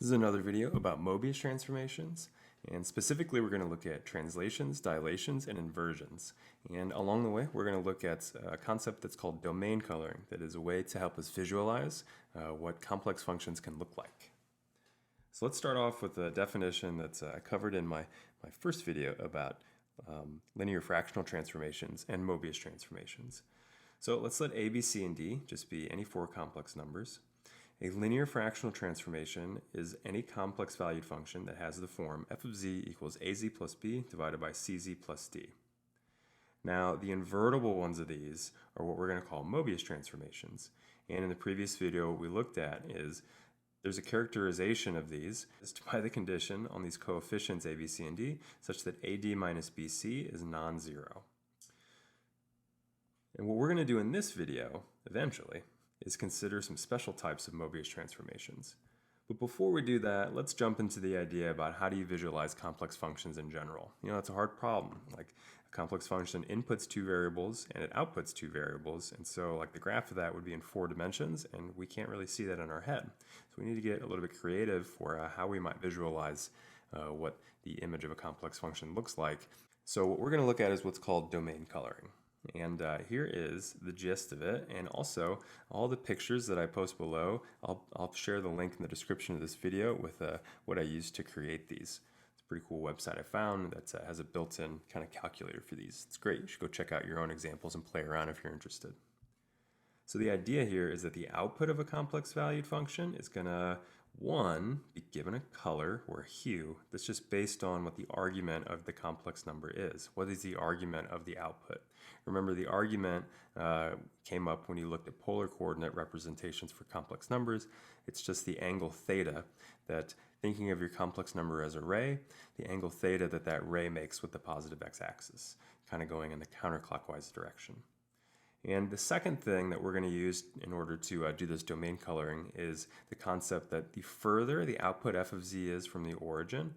This is another video about Möbius transformations, and specifically we're going to look at translations, dilations, and inversions. And along the way we're going to look at a concept that's called domain coloring, that is a way to help us visualize what complex functions can look like. So let's start off with a definition that's covered in my first video about linear fractional transformations and Möbius transformations. So let's let A, B, C, and D just be any four complex numbers. A linear fractional transformation is any complex valued function that has the form f of z equals az plus b divided by cz plus d. Now, the invertible ones of these are what we're going to call Möbius transformations. And in the previous video, what we looked at is there's a characterization of these by the condition on these coefficients a, b, c, and d such that ad minus bc is non-zero. And what we're going to do in this video, eventually, is consider some special types of Möbius transformations. But before we do that, let's jump into the idea about how do you visualize complex functions in general. You know, it's a hard problem. Like, a complex function inputs two variables and it outputs two variables, and so like the graph of that would be in 4 dimensions, and we can't really see that in our head. So we need to get a little bit creative for how we might visualize what the image of a complex function looks like. So what we're going to look at is what's called domain coloring. And here is the gist of it, and also all the pictures that I post below. I'll share the link in the description of this video with what I used to create these. It's a pretty cool website I found that has a built-in kind of calculator for these. It's great. You should go check out your own examples and play around if you're interested. So the idea here is that the output of a complex valued function is going to, one, be given a color or a hue that's just based on what the argument of the complex number is. What is the argument of the output? Remember, the argument came up when you looked at polar coordinate representations for complex numbers. It's just the angle theta that, thinking of your complex number as a ray, the angle theta that ray makes with the positive x-axis, kind of going in the counterclockwise direction. And the second thing that we're going to use in order to do this domain coloring is the concept that the further the output f of z is from the origin,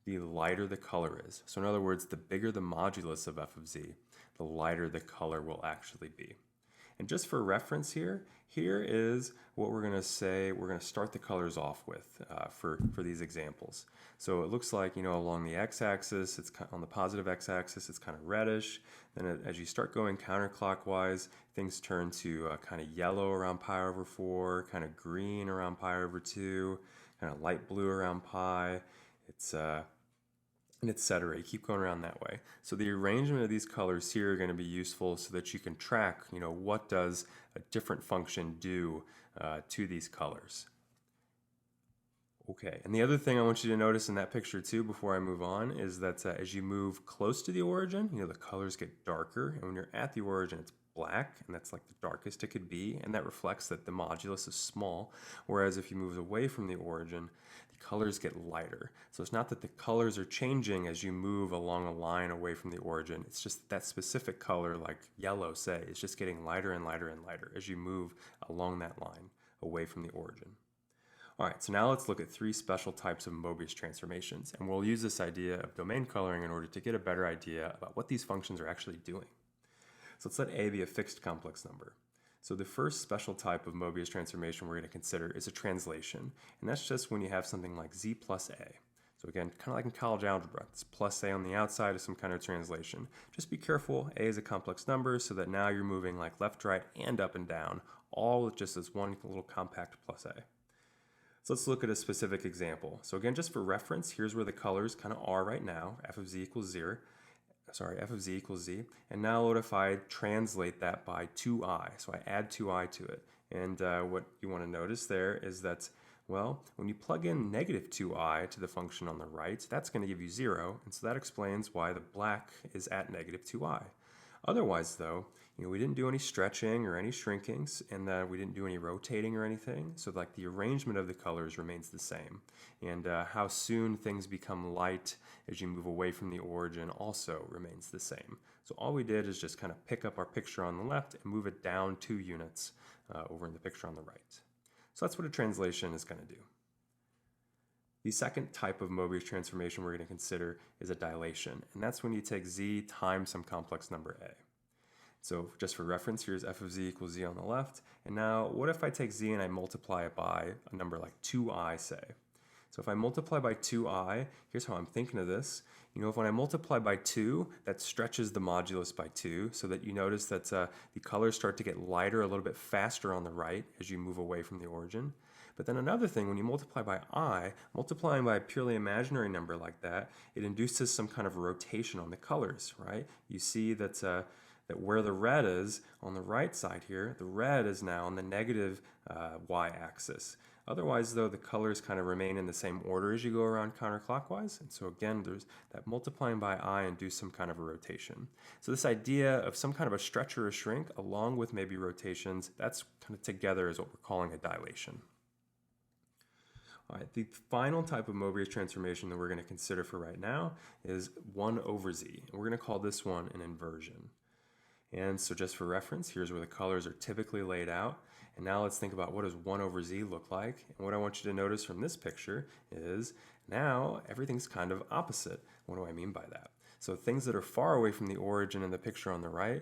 the lighter the color is. So in other words, the bigger the modulus of f of z, the lighter the color will actually be. And just for reference here is what we're going to say we're going to start the colors off with for these examples. So it looks like, you know, along the x-axis, it's on the positive x-axis, it's kind of reddish. Then as you start going counterclockwise, things turn to kind of yellow around pi over 4, kind of green around pi over 2, kind of light blue around pi. It's and etc. You keep going around that way. So the arrangement of these colors here are going to be useful so that you can track, you know, what does a different function do to these colors. Okay, and the other thing I want you to notice in that picture too before I move on is that as you move close to the origin, you know, the colors get darker, and when you're at the origin it's black, and that's like the darkest it could be, and that reflects that the modulus is small, whereas if you move away from the origin, the colors get lighter. So it's not that the colors are changing as you move along a line away from the origin, it's just that specific color, like yellow say, is just getting lighter and lighter and lighter as you move along that line away from the origin. Alright, so now let's look at 3 special types of Möbius transformations, and we'll use this idea of domain coloring in order to get a better idea about what these functions are actually doing. So let's let A be a fixed complex number. So the first special type of Möbius transformation we're going to consider is a translation, and that's just when you have something like z plus a. So again, kind of like in college algebra, it's plus a on the outside is some kind of translation. Just be careful, a is a complex number, so that now you're moving like left, right, and up and down, all with just this one little compact plus a. So let's look at a specific example. So again, just for reference, here's where the colors kind of are right now, f of z equals z, and now what if I translate that by 2i? So I add 2i to it, and what you want to notice there is that, well, when you plug in negative 2i to the function on the right, that's going to give you 0, and so that explains why the black is at negative 2i. Otherwise though, you know, we didn't do any stretching or any shrinkings, and we didn't do any rotating or anything, so like the arrangement of the colors remains the same. And how soon things become light as you move away from the origin also remains the same. So all we did is just kind of pick up our picture on the left and move it down 2 units over in the picture on the right. So that's what a translation is going to do. The second type of Möbius transformation we're going to consider is a dilation, and that's when you take z times some complex number a. So just for reference, here's f of z equals z on the left, and now what if I take z and I multiply it by a number like 2i, say? So if I multiply by 2i, here's how I'm thinking of this. You know, if when I multiply by 2, that stretches the modulus by 2, so that you notice that the colors start to get lighter a little bit faster on the right as you move away from the origin. But then another thing, when you multiply by I, multiplying by a purely imaginary number like that, it induces some kind of rotation on the colors, right? You see that, that where the red is on the right side here, the red is now on the negative y-axis. Otherwise, though, the colors kind of remain in the same order as you go around counterclockwise. And so again, there's that multiplying by I induce some kind of a rotation. So this idea of some kind of a stretch or a shrink along with maybe rotations, that's kind of together is what we're calling a dilation. All right, the final type of Möbius transformation that we're going to consider for right now is 1 over z. And we're going to call this one an inversion. And so just for reference, here's where the colors are typically laid out. And now let's think about what does 1 over z look like. And what I want you to notice from this picture is now everything's kind of opposite. What do I mean by that? So things that are far away from the origin in the picture on the right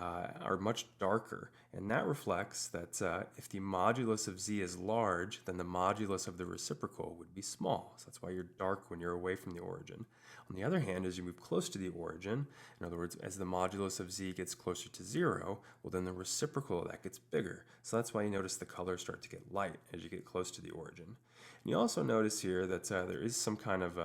are much darker. And that reflects that if the modulus of z is large, then the modulus of the reciprocal would be small. So that's why you're dark when you're away from the origin. On the other hand, as you move close to the origin, in other words, as the modulus of z gets closer to 0, well then the reciprocal of that gets bigger. So that's why you notice the colors start to get light as you get close to the origin. And you also notice here that there is some kind of,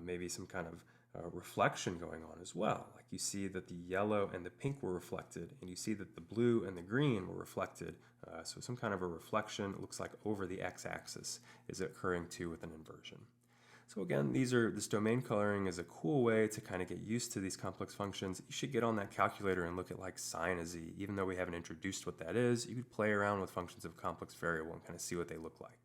maybe some kind of reflection going on as well. Like you see that the yellow and the pink were reflected, and you see that the blue and the green were reflected. So some kind of a reflection, it looks like over the x-axis, is occurring too with an inversion. So again, this domain coloring is a cool way to kind of get used to these complex functions. You should get on that calculator and look at like sine of z. Even though we haven't introduced what that is, you could play around with functions of complex variable and kind of see what they look like.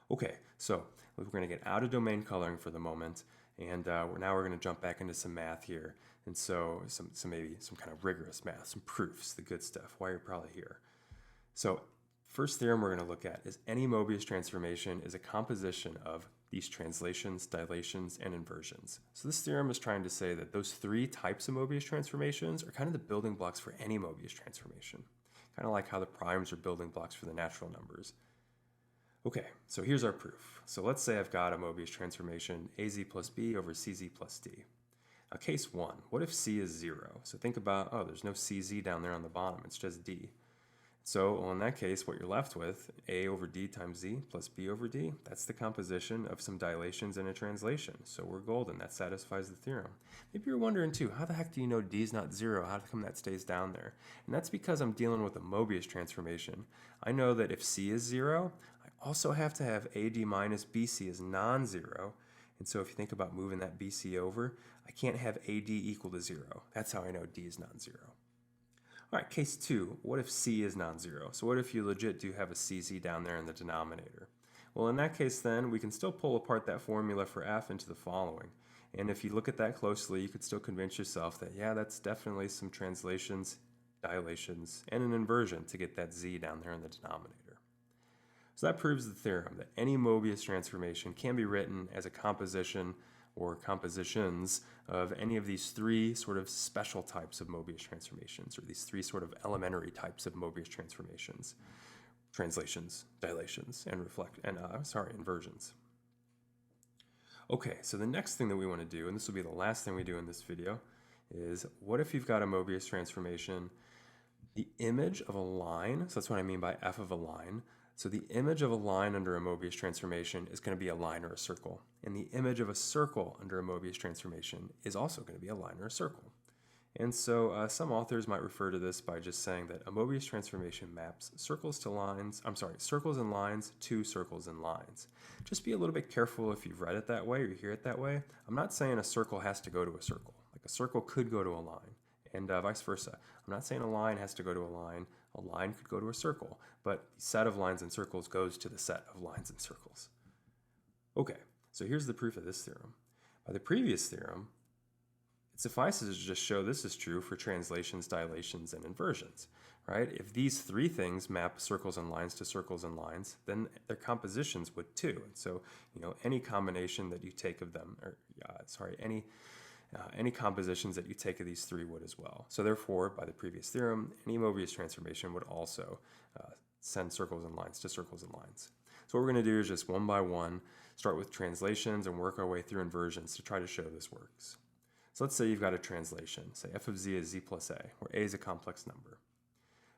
Okay, so we're going to get out of domain coloring for the moment, and now we're going to jump back into some math here. And so maybe some kind of rigorous math, some proofs, the good stuff, why you're probably here. So first theorem we're going to look at is any Möbius transformation is a composition of these translations, dilations, and inversions. So this theorem is trying to say that those 3 types of Möbius transformations are kind of the building blocks for any Möbius transformation. Kind of like how the primes are building blocks for the natural numbers. Okay, so here's our proof. So let's say I've got a Möbius transformation az plus b over cz plus d. Now case 1, what if c is 0? So think about, oh, there's no cz down there on the bottom, it's just d. So well, in that case, what you're left with, a over d times z plus b over d, that's the composition of some dilations and a translation. So we're golden, that satisfies the theorem. Maybe you're wondering too, how the heck do you know d is not 0? How come that stays down there? And that's because I'm dealing with a Möbius transformation. I know that if c is 0, I also have to have AD minus BC as non-zero. And so if you think about moving that BC over, I can't have AD equal to 0. That's how I know D is non-zero. All right, case 2, what if C is non-zero? So what if you legit do have a CZ down there in the denominator? Well, in that case then, we can still pull apart that formula for F into the following. And if you look at that closely, you could still convince yourself that, yeah, that's definitely some translations, dilations, and an inversion to get that Z down there in the denominator. So that proves the theorem that any Möbius transformation can be written as a composition or compositions of any of these 3 sort of special types of Möbius transformations, or these 3 sort of elementary types of Möbius transformations: translations, dilations, and inversions. Okay, so the next thing that we want to do, and this will be the last thing we do in this video, is what if you've got a Möbius transformation, the image of a line, so that's what I mean by f of a line. So the image of a line under a Möbius transformation is going to be a line or a circle. And the image of a circle under a Möbius transformation is also going to be a line or a circle. And so some authors might refer to this by just saying that a Möbius transformation maps circles and lines to circles and lines. Just be a little bit careful if you've read it that way or you hear it that way. I'm not saying a circle has to go to a circle. Like a circle could go to a line, and vice versa. I'm not saying a line has to go to a line. A line could go to a circle, but the set of lines and circles goes to the set of lines and circles. Okay, so here's the proof of this theorem. By the previous theorem, it suffices to just show this is true for translations, dilations, and inversions, right? If these 3 things map circles and lines to circles and lines, then their compositions would too. And so, any combination that you take of them, any compositions that you take of these 3 would as well. So therefore, by the previous theorem, any Möbius transformation would also send circles and lines to circles and lines. So what we're going to do is just one by one, start with translations and work our way through inversions to try to show this works. So let's say you've got a translation. Say f of z is z plus a, where a is a complex number.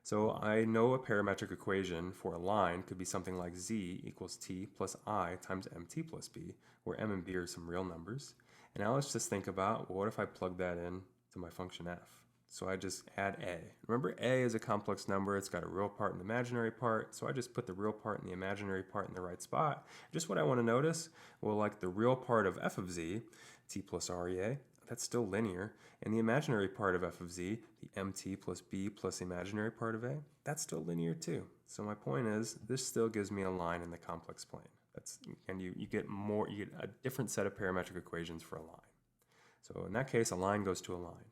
So I know a parametric equation for a line could be something like z equals t plus I times mt plus b, where m and b are some real numbers. And now let's just think about, well, what if I plug that in to my function f? So I just add a. Remember, a is a complex number. It's got a real part and an imaginary part. So I just put the real part and the imaginary part in the right spot. Just what I want to notice, well, like the real part of f of z, t plus rea, that's still linear. And the imaginary part of f of z, the mt plus b plus the imaginary part of a, that's still linear too. So my point is, this still gives me a line in the complex plane. And you get a different set of parametric equations for a line. So in that case, a line goes to a line.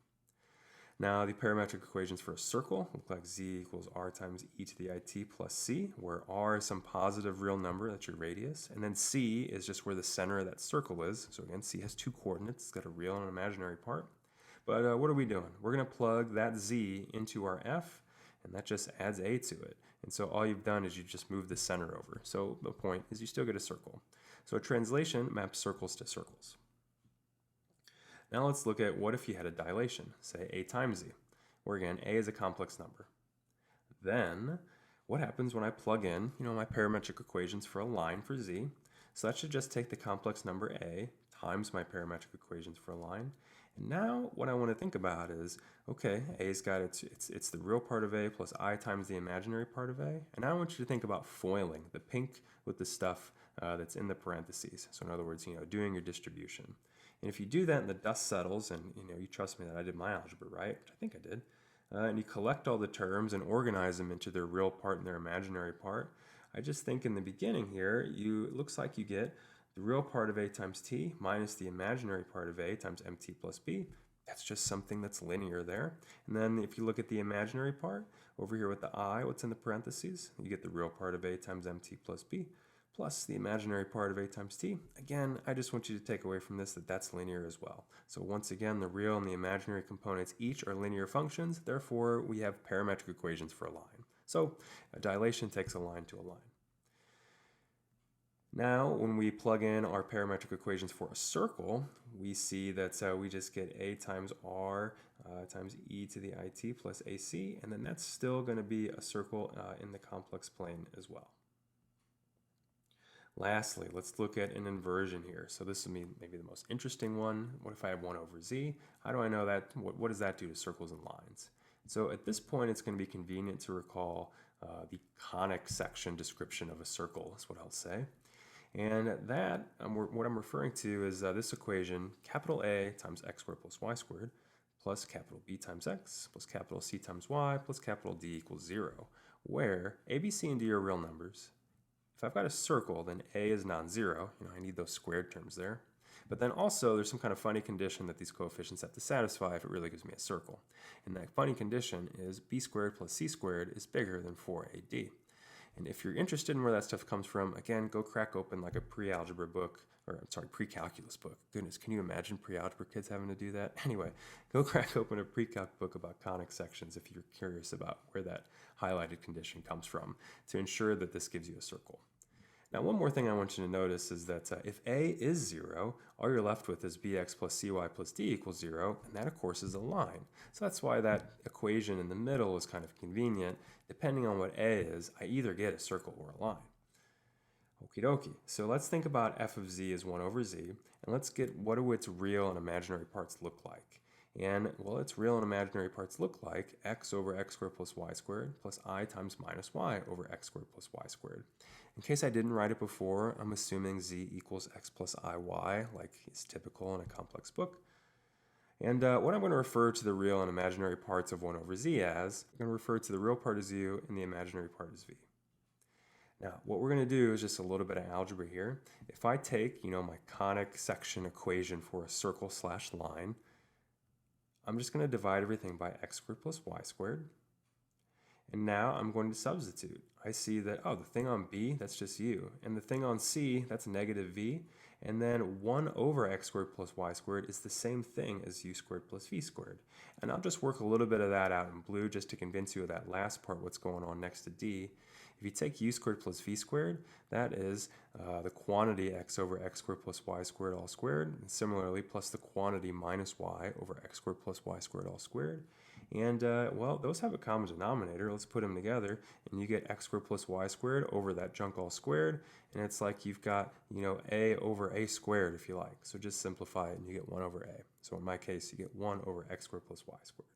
Now the parametric equations for a circle look like z equals r times e to the it plus c, where r is some positive real number, that's your radius, and then c is just where the center of that circle is. So again, c has two coordinates, it's got a real and an imaginary part. But what are we doing? We're going to plug that z into our f, and that just adds a to it. And so all you've done is you just moved the center over. So the point is you still get a circle. So a translation maps circles to circles. Now let's look at what if you had a dilation, say a times z, where again, a is a complex number. Then, what happens when I plug in, my parametric equations for a line for z? So that should just take the complex number a times my parametric equations for a line. And now what I want to think about is, okay, a's got it's the real part of a plus I times the imaginary part of a. And now I want you to think about foiling, the pink with the stuff that's in the parentheses. So in other words, doing your distribution. And if you do that and the dust settles, and you trust me that I did my algebra right, which I think I did, and you collect all the terms and organize them into their real part and their imaginary part, I just think in the beginning here, it looks like you get the real part of a times t minus the imaginary part of a times mt plus b. That's just something that's linear there. And then if you look at the imaginary part, over here with the I, what's in the parentheses, you get the real part of a times mt plus b plus the imaginary part of a times t. Again, I just want you to take away from this that that's linear as well. So once again, the real and the imaginary components each are linear functions, therefore we have parametric equations for a line. So a dilation takes a line to a line. Now, when we plug in our parametric equations for a circle, we see that we just get a times r times e to the it plus ac, and then that's still going to be a circle in the complex plane as well. Lastly, let's look at an inversion here. So this will be maybe the most interesting one. What if I have 1 over z? How do I know that? What does that do to circles and lines? So at this point, it's going to be convenient to recall the conic section description of a circle, is what I'll say. And that, what I'm referring to is this equation, capital A times x squared plus y squared plus capital B times x plus capital C times y plus capital D equals 0, where a, b, c, and d are real numbers. If I've got a circle, then a is non-zero. I need those squared terms there. But then also, there's some kind of funny condition that these coefficients have to satisfy if it really gives me a circle. And that funny condition is b squared plus c squared is bigger than 4ad. And if you're interested in where that stuff comes from, again, go crack open like a pre-algebra book, or I'm sorry, pre-calculus book. Goodness, can you imagine pre-algebra kids having to do that? Anyway, go crack open a pre-calc book about conic sections if you're curious about where that highlighted condition comes from to ensure that this gives you a circle. Now, one more thing I want you to notice is that if a is 0, all you're left with is bx plus cy plus d equals 0, and that, of course, is a line. So that's why that equation in the middle is kind of convenient. Depending on what a is, I either get a circle or a line. Okie dokie. So let's think about f of z as 1 over z, and let's get what do its real and imaginary parts look like. And, well, its real and imaginary parts look like x over x squared plus y squared plus I times minus y over x squared plus y squared. In case I didn't write it before, I'm assuming z equals x plus iy, like is typical in a complex book. And what I'm going to refer to the real and imaginary parts of 1 over z as, I'm going to refer to the real part as u and the imaginary part as v. Now, what we're going to do is just a little bit of algebra here. If I take, my conic section equation for a circle slash line, I'm just going to divide everything by x squared plus y squared. And now I'm going to substitute. I see that, oh, the thing on b, that's just u. And the thing on c, that's negative v. And then 1 over x squared plus y squared is the same thing as u squared plus v squared. And I'll just work a little bit of that out in blue just to convince you of that last part, what's going on next to d. If you take u squared plus v squared, that is the quantity x over x squared plus y squared all squared, and similarly plus the quantity minus y over x squared plus y squared all squared. And well, those have a common denominator. Let's put them together, and you get x squared plus y squared over that junk all squared, and it's like you've got, a over a squared if you like. So just simplify it, and you get 1 over a. So in my case, you get 1 over x squared plus y squared.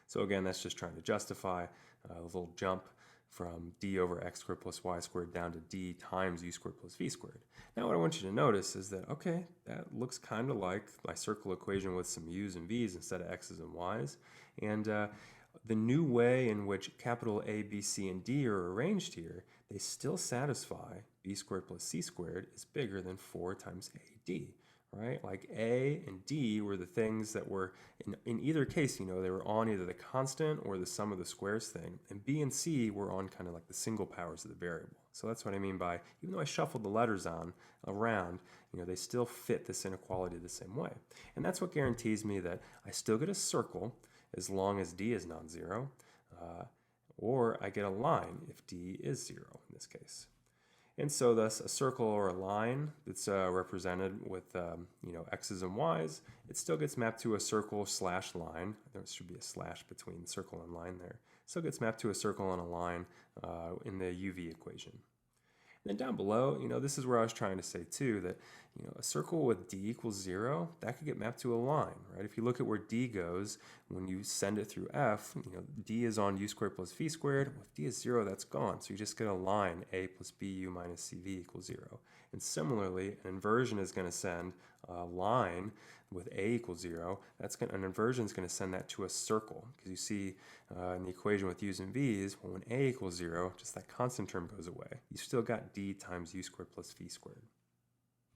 So again, that's just trying to justify a little jump from d over x squared plus y squared down to d times u squared plus v squared. Now what I want you to notice is that, okay, that looks kind of like my circle equation with some u's and v's instead of x's and y's. And the new way in which capital A, B, C, and D are arranged here, they still satisfy b squared plus c squared is bigger than 4 times AD. Right? Like A and D were the things that were, in either case, they were on either the constant or the sum of the squares thing. And B and C were on kind of like the single powers of the variable. So that's what I mean by, even though I shuffled the letters around, they still fit this inequality the same way. And that's what guarantees me that I still get a circle as long as D is non-zero, or I get a line if D is 0 in this case. And so thus a circle or a line that's represented with x's and y's, it still gets mapped to a circle slash line. There should be a slash between circle and line there. Still gets mapped to a circle and a line in the UV equation. And then down below, this is where I was trying to say too that, a circle with d equals 0, that could get mapped to a line, right? If you look at where d goes, when you send it through f, d is on u squared plus v squared. If d is 0, that's gone. So you just get a line, a plus bu minus cv equals 0. And similarly, an inversion is going to send a line with a equals 0. An inversion is going to send that to a circle, because you see in the equation with u's and v's, well, when a equals 0, just that constant term goes away. You still got d times u squared plus v squared.